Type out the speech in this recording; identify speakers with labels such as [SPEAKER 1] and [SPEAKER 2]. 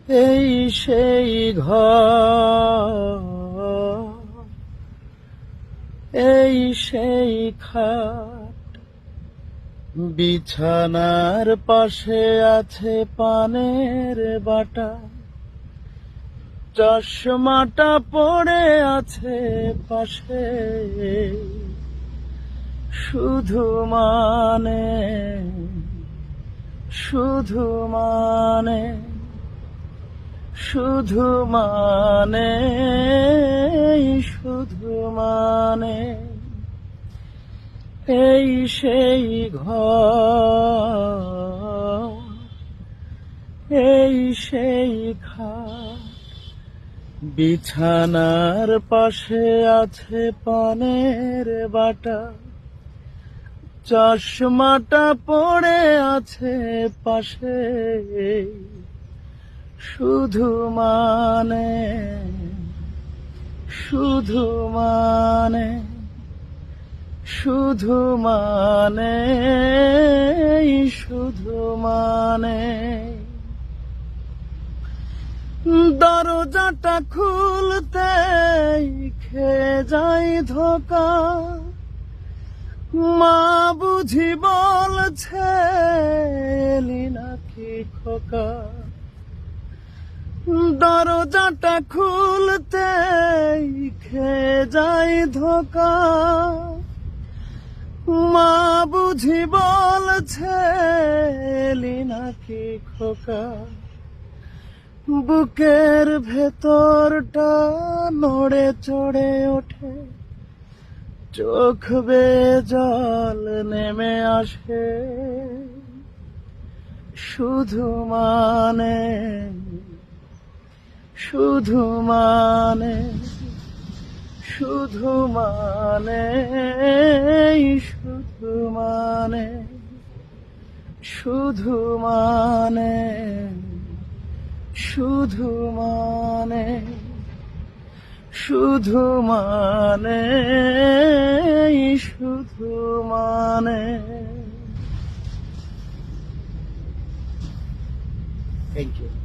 [SPEAKER 1] এই সেই ঘর, এই সেই খাট, বিছানার পাশে আছে পানের বাটা, চশমাটা পড়ে আছে পাশে, শুধু মানে, শুধু মানে, শুধু মানে, শুধু মানে, এই সেই ঘর, এই সেই খাট, বিছানার পাশে আছে পানের বাটা, চশমাটা পড়ে আছে পাশে, শুধু মানে, শুধু মানে, শুধু মানে, শুধু মানে, দরজাটা খুলতেই খেয়ে যাই ধোকা, মা বুঝি বলছে এলি নাকি খোকা, দরজাটা খুলতেই খেয়ে যাই ধোকা, মা বুঝি বলছে এলি নাকি খোকা, বুকের ভেতরটা নড়ে চড়ে ওঠে, চোখ বেয়ে জল নেমে আসে, শুধু মানে, শুধু মানে, শুধু মানে, শুধু মানে, শুধু মানে, শুধু মানে, শুধু মানে, শুধু মানে। Thank you.